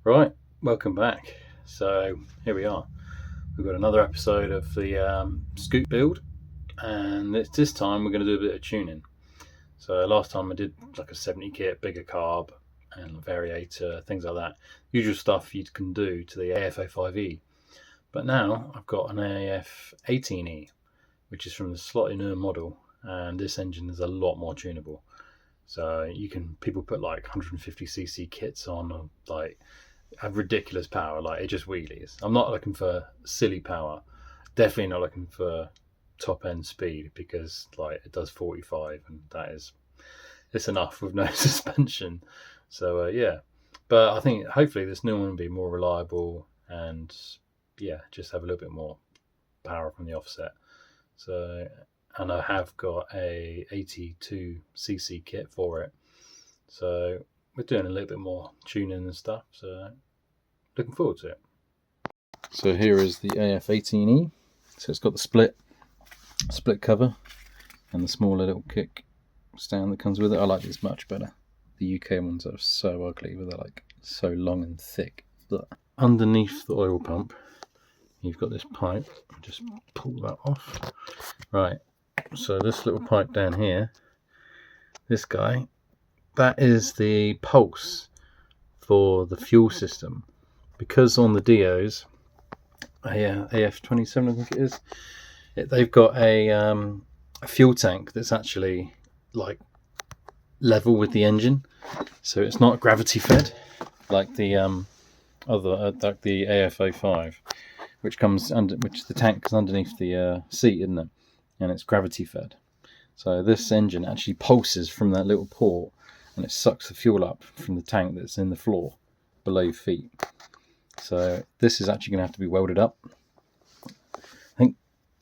Right, welcome back. So here we are. We've got another episode of the Scoot build, and this time we're going to do a bit of tuning. So last time I did like a 70 kit, bigger carb, and variator, things like that. Usual stuff you can do to the AF05e. But now I've got an AF18e, which is from the slightly newer model, and this engine is a lot more tunable. So people put like 150cc kits on, like have ridiculous power, like it just wheelies. I'm not looking for silly power, definitely not looking for top end speed, because like it does 45 and it's enough with no suspension. So yeah, but I think hopefully this new one will be more reliable and just have a little bit more power from the offset. So, and I have got a 82cc kit for it, so we're doing a little bit more tuning and stuff, so looking forward to it. So here is the AF18e. So it's got the split cover and the smaller little kick stand that comes with it. I like these much better. The UK ones are so ugly, but they're like so long and thick. But underneath the oil pump, you've got this pipe. I'll just pull that off. Right, so this little pipe down here, this guy, that is the pulse for the fuel system. Because on the Dios, AF27 I think it is, they've got a fuel tank that's actually like level with the engine, so it's not gravity fed like the like the AF05, which the tank is underneath the seat, isn't it? And it's gravity fed. So this engine actually pulses from that little port, and it sucks the fuel up from the tank that's in the floor below your feet. So this is actually going to have to be welded up. I think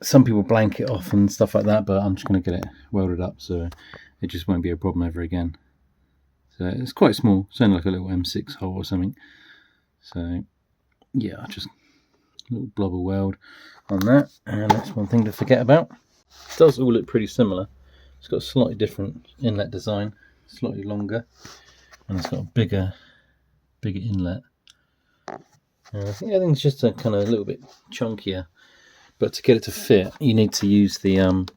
some people blank it off and stuff like that, but I'm just going to get it welded up so it just won't be a problem ever again. So it's quite small, it's only like a little M6 hole or something. So yeah, just a little blob of weld on that, and that's one thing to forget about. It does all look pretty similar. It's got a slightly different inlet design, slightly longer, and it's got a bigger inlet. I think everything's just a kind of a little bit chunkier, but to get it to fit, you need to use the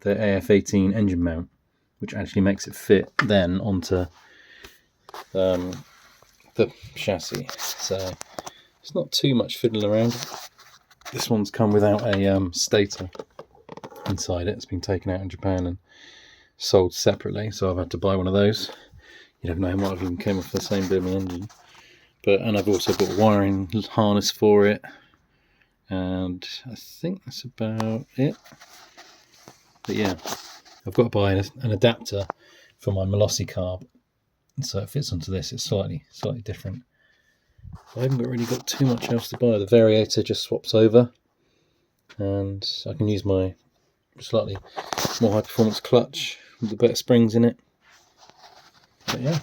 AF18 engine mount, which actually makes it fit then onto the chassis. So it's not too much fiddling around. This one's come without a stator inside it. It's been taken out in Japan and sold separately, so I've had to buy one of those. You never know, it might have even came off the same blooming engine. And I've also got a wiring harness for it, and I think that's about it. But yeah, I've got to buy an adapter for my Molossi carb, so it fits onto this. It's slightly different. I haven't really got too much else to buy. The variator just swaps over, and I can use my slightly more high performance clutch with the better springs in it. But yeah,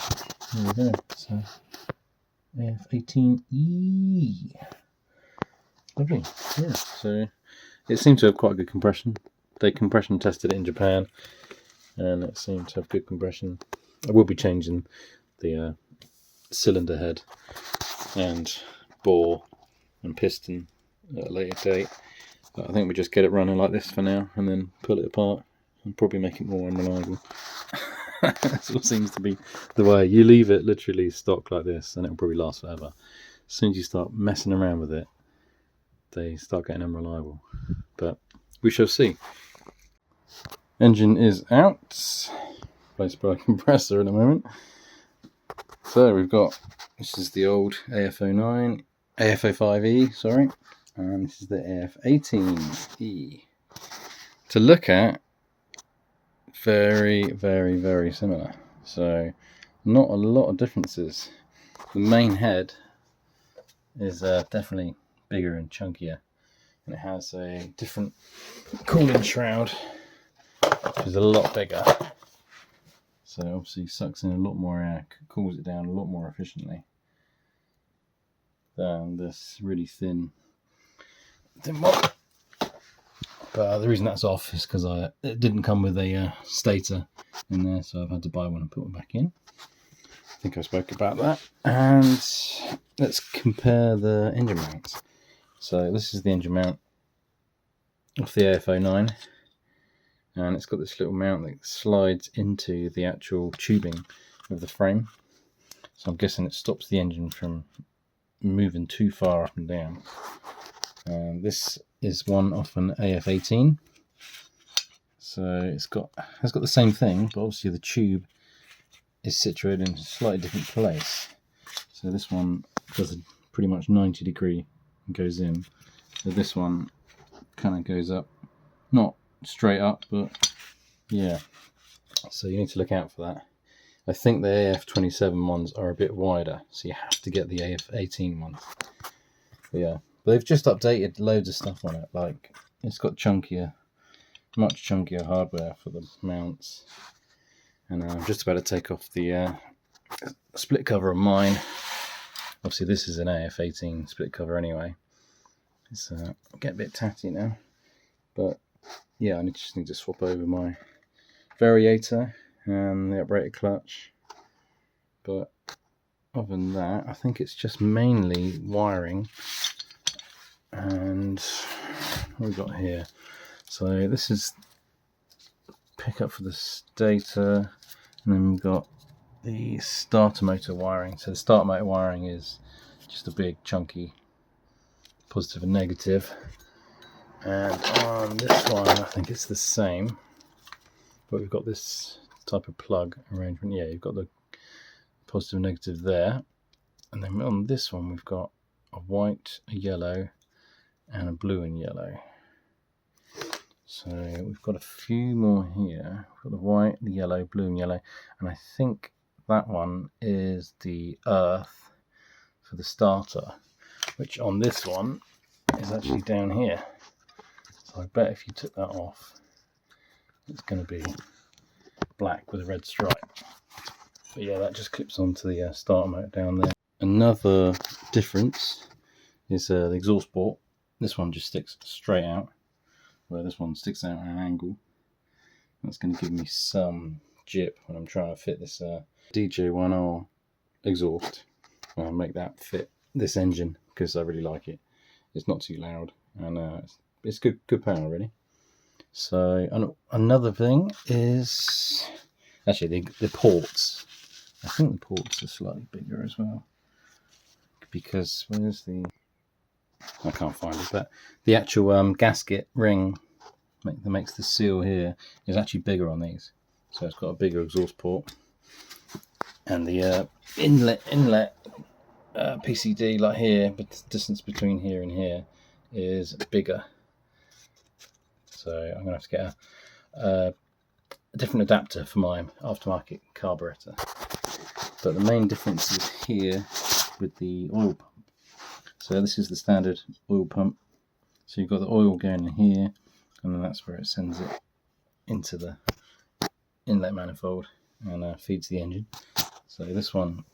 there we go. So AF18e, lovely. Yeah, so it seemed to have quite good compression. They compression tested it in Japan, and it seemed to have good compression. I will be changing the cylinder head and bore and piston at a later date, but I think we just get it running like this for now, and then pull it apart and probably make it more unreliable. That's what seems to be the way. You leave it literally stock like this and it'll probably last forever. As soon as you start messing around with it, they start getting unreliable. But we shall see. Engine is out. Replaced by a compressor at the moment. So we've got, this is the old AF09, AF05e, sorry, and this is the AF18e. To look at, very, very, very similar. So not a lot of differences. The main head is definitely bigger and chunkier, and it has a different cooling shroud, which is a lot bigger. So obviously sucks in a lot more air, cools it down a lot more efficiently than this really thin one. But the reason that's off is because it didn't come with a stator in there, so I've had to buy one and put one back in. think I spoke about that. And let's compare the engine mounts. So this is the engine mount off the AF09, and it's got this little mount that slides into the actual tubing of the frame. So I'm guessing it stops the engine from moving too far up and down. And this is one off an AF18. So has got the same thing, but obviously the tube is situated in a slightly different place. So this one does a pretty much 90 degree and goes in. So this one kind of goes up, not straight up, but yeah. So you need to look out for that. I think the AF27 ones are a bit wider, so you have to get the AF18 ones. But yeah, but they've just updated loads of stuff on it. Like, it's got chunkier, much chunkier hardware for the mounts. And I'm just about to take off the split cover of mine. Obviously this is an AF18 split cover anyway. It's get a bit tatty now, but yeah, I just need to swap over my variator and the uprated clutch. But other than that, I think it's just mainly wiring. And what we've got here, so this is pickup for the stator, and then we've got the starter motor wiring. So the starter motor wiring is just a big chunky positive and negative, and on this one I think it's the same, but we've got this type of plug arrangement. Yeah, you've got the positive and negative there, and then on this one we've got a white, a yellow, and a blue and yellow. So we've got a few more here. We've got the white, the yellow, blue and yellow, and I think that one is the earth for the starter, which on this one is actually down here. So I bet if you took that off, it's going to be black with a red stripe. But yeah, that just clips onto the starter motor down there. Another difference is the exhaust port. This one just sticks straight out, where this one sticks out at an angle. That's going to give me some jip when I'm trying to fit this DJ1R exhaust. I'll make that fit this engine because I really like it. It's not too loud, and it's good power really. So another thing is actually the ports. I think the ports are slightly bigger as well, because where's the, I can't find it, but the actual gasket ring that makes the seal here is actually bigger on these. So it's got a bigger exhaust port, and the inlet PCD, like here, but the distance between here and here is bigger. So I'm going to have to get a different adapter for my aftermarket carburetor. But the main difference is here with the oil pump. So this is the standard oil pump. So you've got the oil going in here, and then that's where it sends it into the inlet manifold and feeds the engine. So this one,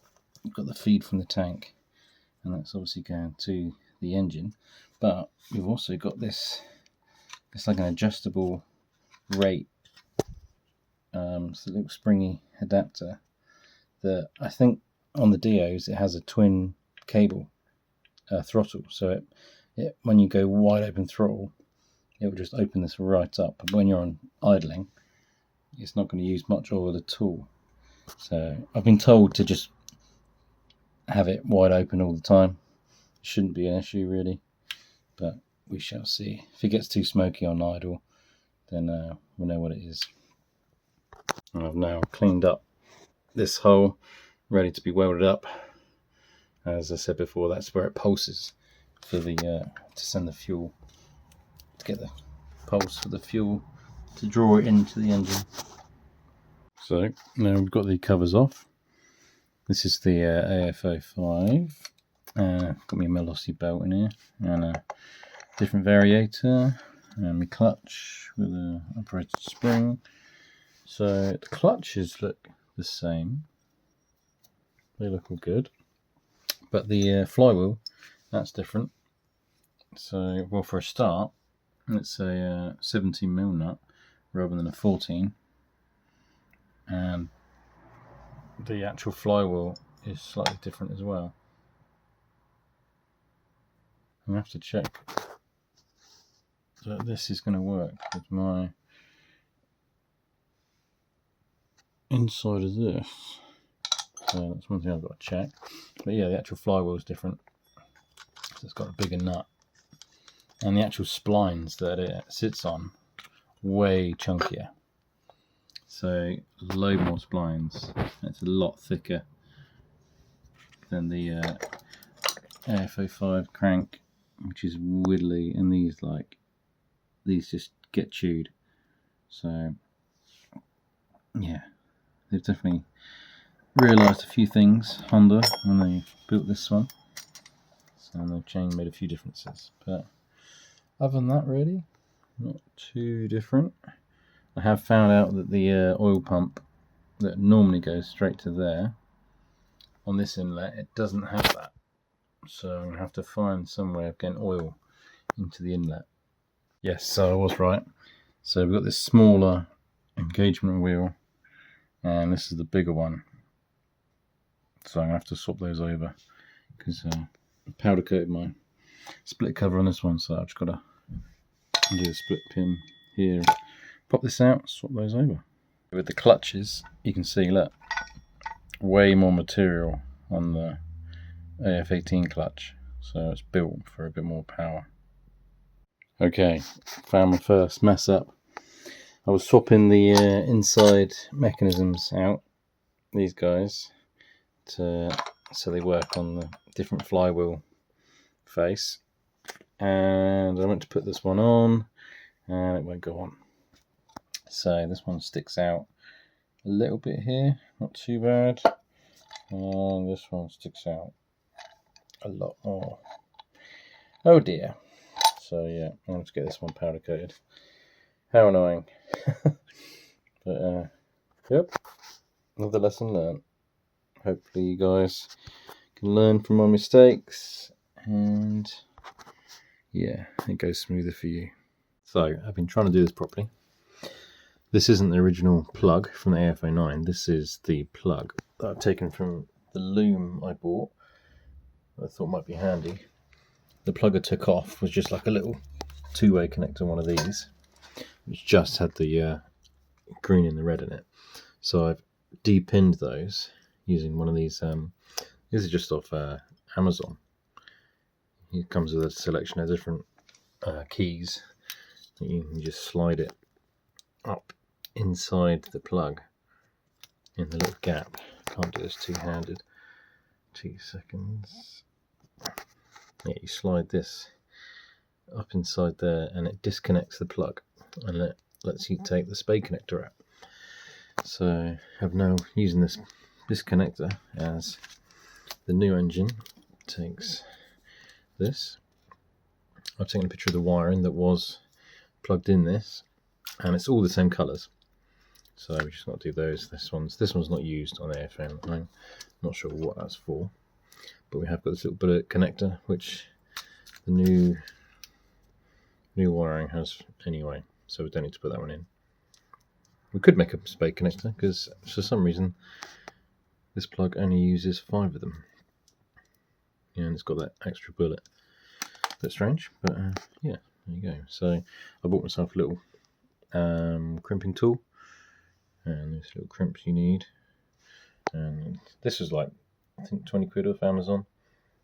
you've got the feed from the tank, and that's obviously going to the engine. But you've also got this, it's like an adjustable rate, it's a little springy adapter that I think on the Dios it has a twin cable throttle, so it when you go wide open throttle, it will just open this right up, but when you're on idling, it's not going to use much oil at all. So I've been told to just have it wide open all the time. It shouldn't be an issue really, but we shall see. If it gets too smoky on idle, then we'll know what it is. And I've now cleaned up this hole, ready to be welded up. As I said before, that's where it pulses for the to send the fuel, to get the pulse for the fuel to draw it into the engine. So now we've got the covers off. This is the AF05. Got me a Velocity belt in here, and a different variator, and my clutch with a operated spring. So the clutches look the same. They look all good. But the flywheel, that's different. So, well, for a start, it's a 17mm nut rather than a 14. And the actual flywheel is slightly different as well. I'm going to have to check that this is going to work with my inside of this. So that's one thing I've got to check. But yeah, the actual flywheel is different. So it's got a bigger nut. And the actual splines that it sits on, way chunkier. So load more splines. It's a lot thicker than the AF05 crank, which is widdly, and these just get chewed. So yeah, they've definitely realised a few things, Honda, when they built this one. So the chain made a few differences, but other than that, really not too different. I have found out that the oil pump that normally goes straight to there, on this inlet, it doesn't have that. So I'm going to have to find some way of getting oil into the inlet. Yes, so I was right. So we've got this smaller engagement wheel, and this is the bigger one. So I'm going to have to swap those over, because I powder coated my split cover on this one, so I've just got to do a split pin here, pop this out, swap those over. With the clutches, you can see, look, way more material on the AF18 clutch, so it's built for a bit more power. Okay, found my first mess up. I was swapping the inside mechanisms out, these guys, so they work on the different flywheel face, and I went to put this one on and it won't go on. So this one sticks out a little bit here, not too bad, and this one sticks out a lot more. Oh dear. So yeah, I'm going to get this one powder coated. How annoying. But yep, another lesson learned. Hopefully you guys can learn from my mistakes, and yeah, it goes smoother for you. So I've been trying to do this properly. This isn't the original plug from the AF09. This is the plug that I've taken from the loom I bought. I thought might be handy. The plug I took off was just like a little two-way connector, one of these, which just had the green and the red in it. So I've de-pinned those using one of these. This is just off Amazon. It comes with a selection of different keys. You can just slide it up inside the plug in the little gap. Can't do this two-handed. 2 seconds. Yeah, you slide this up inside there and it disconnects the plug, and it lets you take the spade connector out. So I've now using this connector as the new engine takes this. I've taken a picture of the wiring that was plugged in this, and it's all the same colours. So we just got to do those. This one's not used on AFM. I'm not sure what that's for, but we have got this little bullet connector, which the new wiring has anyway, so we don't need to put that one in. We could make a spade connector, because for some reason this plug only uses 5 of them, and it's got that extra bullet. Bit strange, but yeah, there you go. So I bought myself a little crimping tool, and these little crimps you need, and this was like, I think 20 quid off Amazon.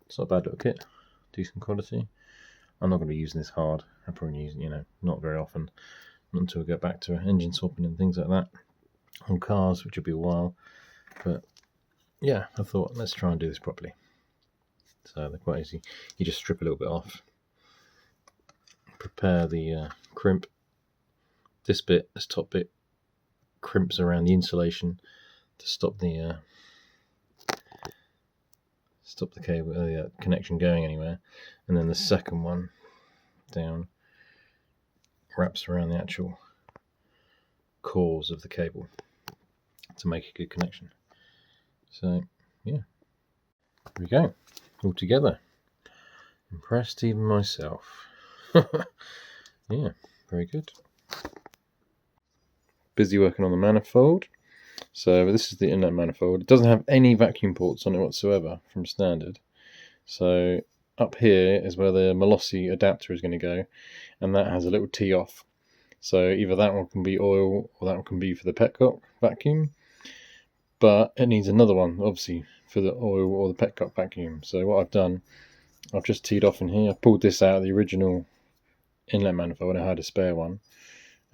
It's not a bad little kit, decent quality. I'm not going to be using this hard. I'm probably using, not very often, not until we get back to engine swapping and things like that on cars, which will be a while. But yeah, I thought, let's try and do this properly. So they're quite easy. You just strip a little bit off, prepare the crimp. This top bit, crimps around the insulation to stop the cable, connection going anywhere, and then the second one down wraps around the actual cores of the cable to make a good connection. So yeah, there we go, all together. Impressed even myself. Yeah, very good. Busy working on the manifold. So this is the inlet manifold. It doesn't have any vacuum ports on it whatsoever from standard. So up here is where the Molossi adapter is going to go, and that has a little tee off. So either that one can be oil or that one can be for the petcock vacuum, but it needs another one obviously for the oil or the petcock vacuum. So what I've done, I've just teed off in here. I've pulled this out of the original inlet manifold. I had a spare one,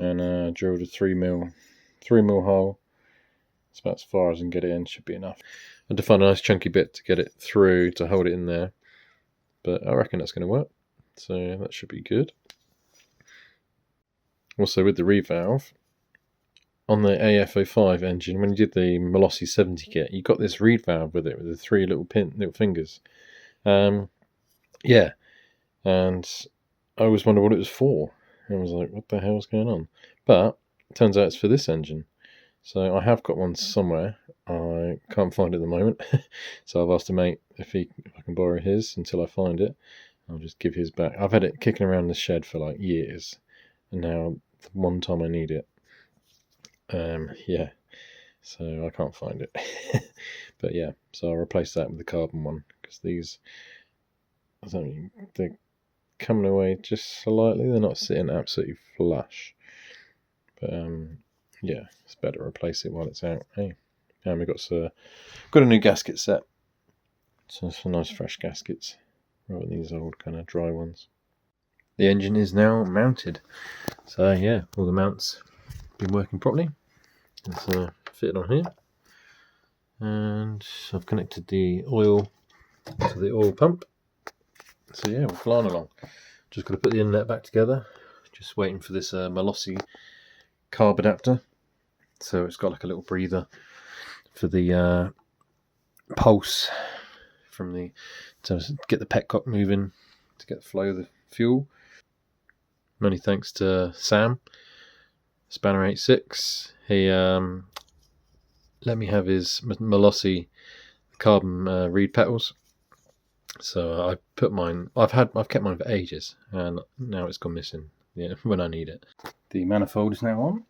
and drilled a 3mm hole. It's about as far as I can get it in, should be enough. I had to find a nice chunky bit to get it through to hold it in there, but I reckon that's going to work, so that should be good. Also with the revalve, on the AF05 engine, when you did the Molossi 70 kit, you got this reed valve with it, with the 3 little fingers. Yeah, and I always wondered what it was for. I was like, what the hell's going on? But it turns out it's for this engine. So I have got one somewhere. I can't find it at the moment. So I've asked a mate if I can borrow his until I find it. I'll just give his back. I've had it kicking around the shed for like years, and now the one time I need it. Yeah, so I can't find it. But yeah, so I'll replace that with the carbon one, because these, I don't know, they're coming away just slightly. They're not sitting absolutely flush. But yeah, it's better to replace it while it's out. Hey, and we got a new gasket set. So some nice fresh gaskets, rather than these old kind of dry ones. The engine is now mounted. So yeah, all the mounts been working properly. It's fitted on here, and I've connected the oil to the oil pump. So yeah, we're flying along. Just got to put the inlet back together. Just waiting for this Molossi carb adapter. So it's got like a little breather for the pulse from to get the petcock moving, to get the flow of the fuel. Many thanks to Sam, Spanner 86. He let me have his Molossi carbon reed petals. So I put mine. I've kept mine for ages, and now it's gone missing. Yeah, when I need it. The manifold is now on,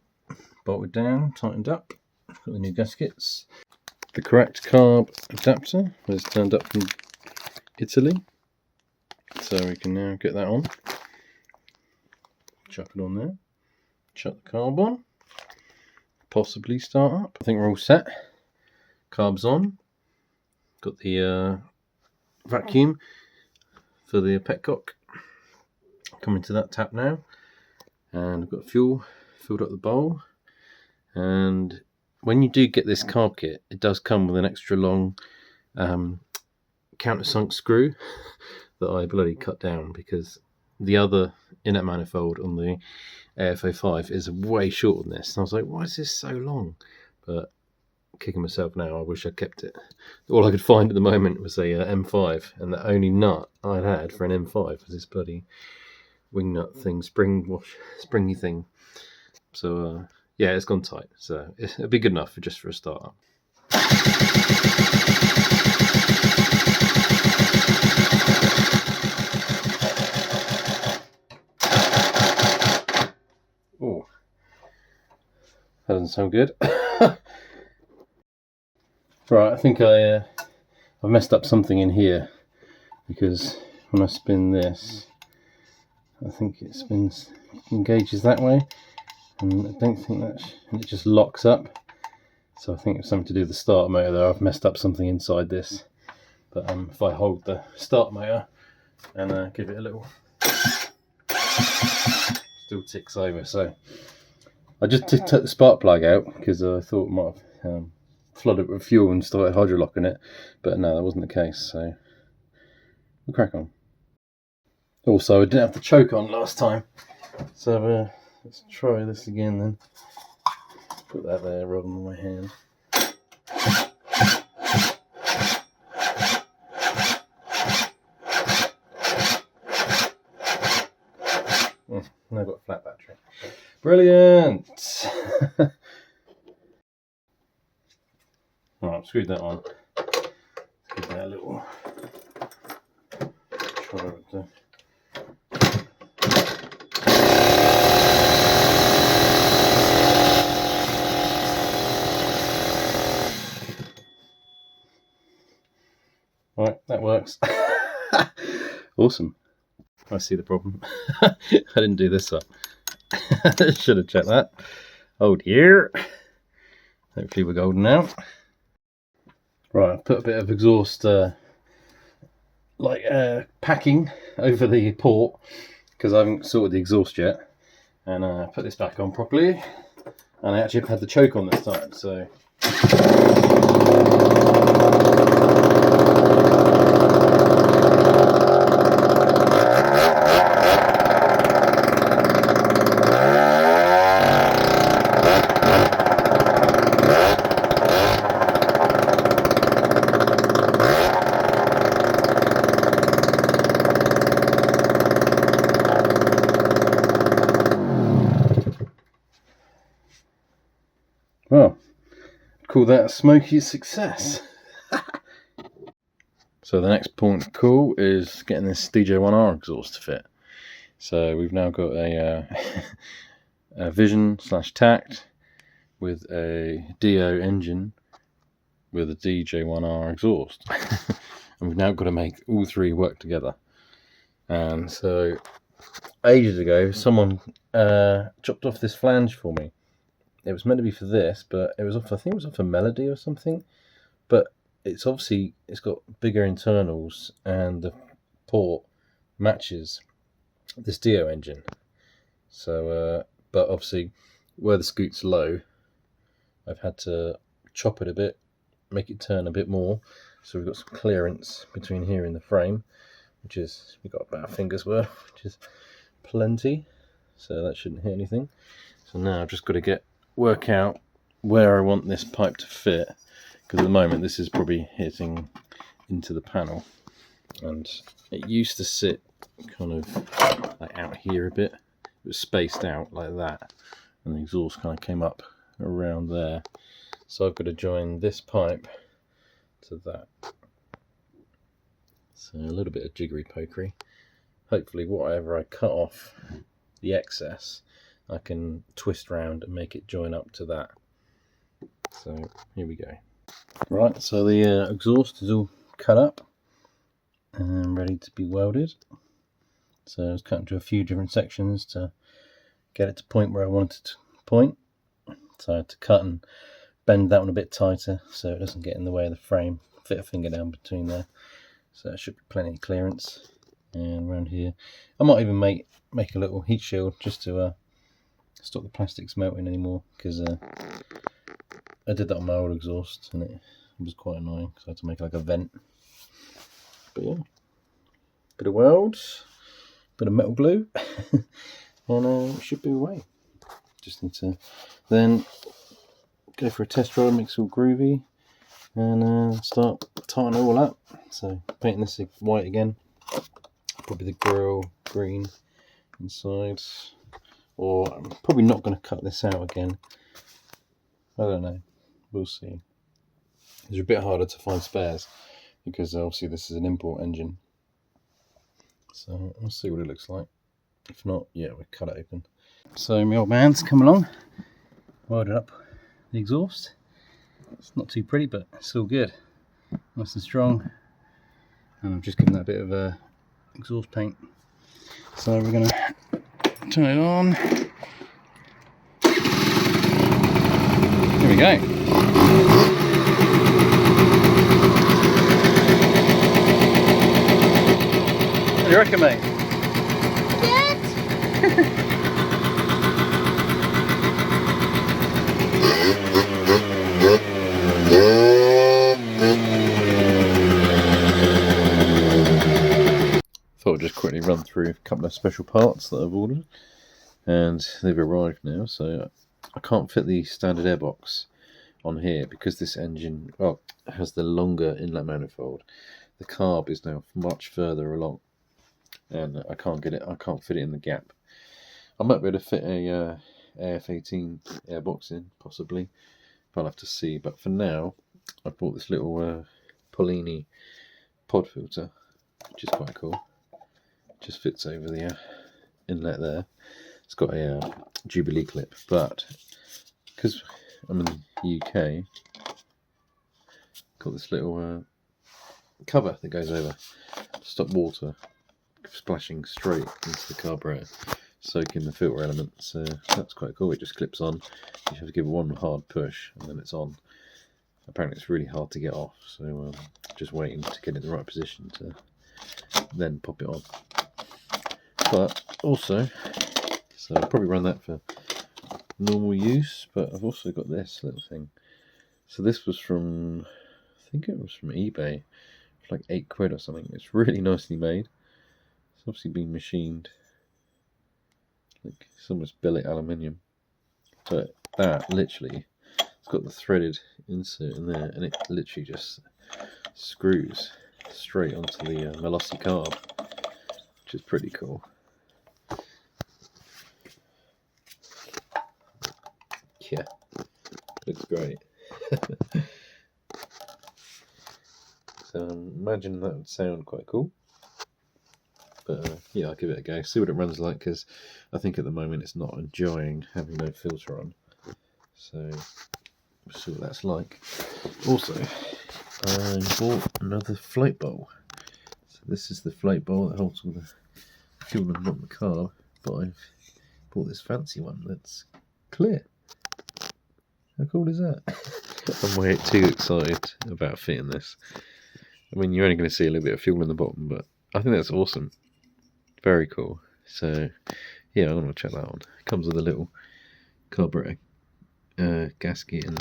bolted down, tightened up. Got the new gaskets. The correct carb adapter was turned up from Italy, so we can now get that on. Chuck it on there. Chuck the carb on. Possibly start up. I think we're all set. Carb's on. Got the vacuum for the petcock coming to that tap now, and I've got fuel filled up the bowl. And when you do get this carb kit, it does come with an extra long countersunk screw that I bloody cut down, because the other inlet manifold on the AF05 is way shorter than this, and I was like, why is this so long? But kicking myself now, I wish I'd kept it. All I could find at the moment was a M5, and the only nut I'd had for an M5 was this bloody wing nut thing, springy thing. So yeah, it's gone tight, so it'll be good enough just for a start-up. Oh, that doesn't sound good. Right, I think I've messed up something in here, because when I spin this, I think it engages that way, and I don't think and it just locks up. So I think it's something to do with the starter motor there. I've messed up something inside this. But if I hold the starter motor and give it a little, still ticks over. So I just took the spark plug out, because I thought it might have flooded with fuel and started hydrolocking it, but no, that wasn't the case, so we'll crack on. Also, I didn't have the choke on last time, so let's try this again then. Put that there rather than my hand. Now I've got a flat battery. Brilliant! Right, I've screwed that on. Give that a little try with the that works. Awesome. I see the problem. I didn't do this up. Should have checked that. Oh dear. Hopefully we're golden now. Right, I've put a bit of exhaust packing over the port because I haven't sorted the exhaust yet, and put this back on properly, and I actually had the choke on this time, so well, call that a smoky success. So the next point of call is getting this DJ1R exhaust to fit. So we've now got a Vision / Tact with a DO engine with a DJ1R exhaust. And we've now got to make all three work together. And so ages ago someone chopped off this flange for me. It was meant to be for this, but it was off, I think it was off a Melody or something. But it's obviously, it's got bigger internals and the port matches this DO engine. So, but obviously where the Scoot's low, I've had to chop it a bit, make it turn a bit more. So we've got some clearance between here and the frame, which is, we've got about a finger's worth, which is plenty. So that shouldn't hit anything. So now I've just got to work out where I want this pipe to fit, because at the moment this is probably hitting into the panel, and it used to sit kind of like out here a bit. It was spaced out like that, and the exhaust kind of came up around there. So I've got to join this pipe to that. So a little bit of jiggery pokery. Hopefully whatever I cut off the excess, I can twist round and make it join up to that. So here we go. Right, so the exhaust is all cut up and ready to be welded. So I was cut into a few different sections to get it to point where I wanted it to point. So I had to cut and bend that one a bit tighter so it doesn't get in the way of the frame. Fit a finger down between there, so there should be plenty of clearance. And around here, I might even make a little heat shield just to stop the plastics melting anymore, because I did that on my old exhaust and it was quite annoying because I had to make like a vent. But yeah, bit of weld, bit of metal glue, and it should be away. Just need to then go for a test drive, make it all groovy, and start tying it all up. So painting this white again, probably the grille green inside. Or I'm probably not going to cut this out again. I don't know. We'll see. It's a bit harder to find spares because obviously this is an import engine. So we'll see what it looks like. If not, yeah, we'll cut it open. So my old man's come along, welded up the exhaust. It's not too pretty, but it's still good. Nice and strong. And I've just given that a bit of exhaust paint. So we're going to turn it on. Here we go. What do you reckon, mate? Good. Thought I'd just quickly run through a couple of special parts that I've ordered, and they've arrived now. So I can't fit the standard airbox on here because this engine has the longer inlet manifold. The carb is now much further along, and I can't get it. I can't fit it in the gap. I might be able to fit a AF18 airbox in, possibly. I'll have to see. But for now, I bought this little Polini pod filter, which is quite cool. Just fits over the inlet there. It's got a Jubilee clip, but because I'm in the UK, got this little cover that goes over to stop water splashing straight into the carburetor, soaking the filter element. So that's quite cool. It just clips on. You have to give it one hard push and then it's on. Apparently it's really hard to get off, so just waiting to get in the right position to then pop it on. But also, so I'll probably run that for normal use, but I've also got this little thing. So this was from, I think it was from eBay, for like £8 or something. It's really nicely made. It's obviously been machined, like it's almost billet aluminium, but that literally, it's got the threaded insert in there, and it literally just screws straight onto the Velocity carb, which is pretty cool. Yeah, looks great. So imagine that would sound quite cool. But yeah, I'll give it a go, see what it runs like, because I think at the moment it's not enjoying having no filter on. So we'll see what that's like. Also, I bought another float bowl. So this is the float bowl that holds all the fuel and not the carb, but I've bought this fancy one that's clear. How cool is that? I'm way too excited about fitting this. I mean, you're only going to see a little bit of fuel in the bottom, but I think that's awesome. Very cool. So yeah, I'm going to check that on. It comes with a little carburetor gasket and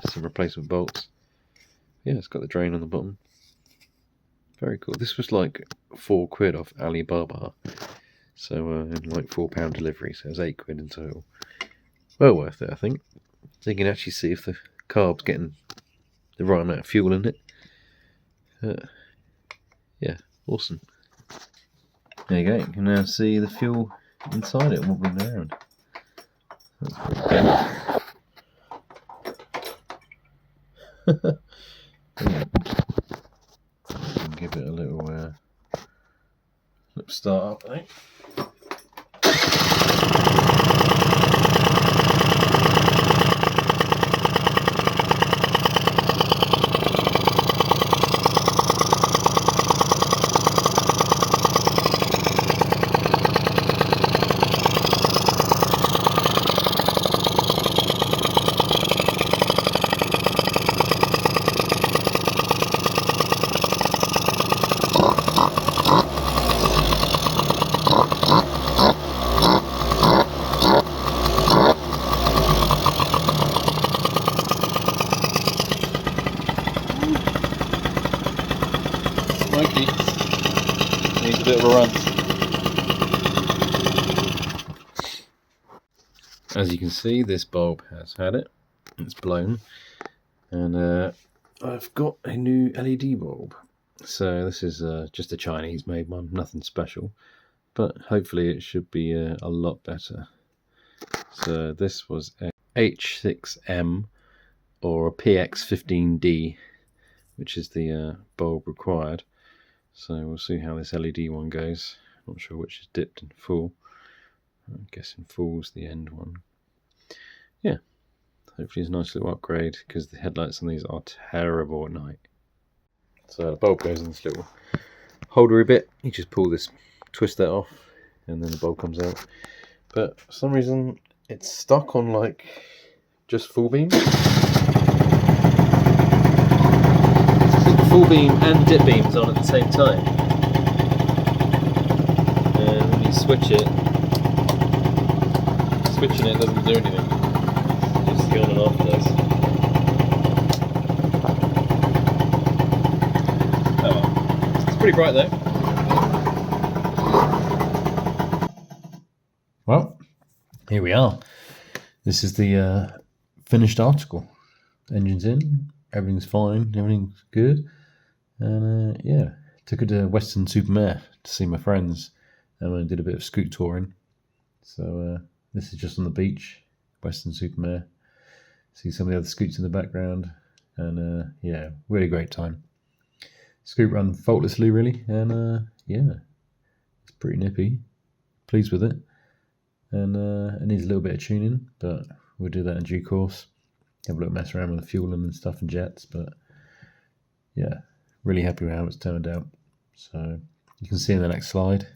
some replacement bolts. Yeah, it's got the drain on the bottom. Very cool. This was like £4 off Alibaba. So like £4 delivery, so it was £8 in total. Well worth it, I think. So you can actually see if the carb's getting the right amount of fuel in it. Yeah, awesome. There you go, you can now see the fuel inside it wobbling around. That's pretty cool. Give it a little start up, I think. Smoky. Needs a bit of a run. As you can see, this bulb has had it. It's blown. And I've got a new LED bulb. So this is just a Chinese made one, nothing special. But hopefully it should be a lot better. So this was a H6M or a PX15D, which is the bulb required. So we'll see how this LED one goes. Not sure which is dipped and full. I'm guessing full's the end one. Yeah, hopefully it's a nice little upgrade, because the headlights on these are terrible at night. So the bulb goes in this little holdery bit. You just pull this, twist that off, and then the bulb comes out. But for some reason it's stuck on like just full beam. Full beam and dip beams on at the same time, and when you switch it, switching it doesn't do anything, just the on and off does. Oh well, it's pretty bright though. Well, here we are. This is the finished article. Engine's in, everything's fine, everything's good. And yeah, took it to Western Supermare to see my friends, and I did a bit of scoot touring. So this is just on the beach, Western Supermare. See some of the other scoots in the background, and yeah, really great time. Scoot run faultlessly, really, and yeah, it's pretty nippy. Pleased with it, and it needs a little bit of tuning, but we'll do that in due course. Have a little mess around with the fueling and stuff and jets, but yeah. Really happy with how it's turned out. So you can see in the next slide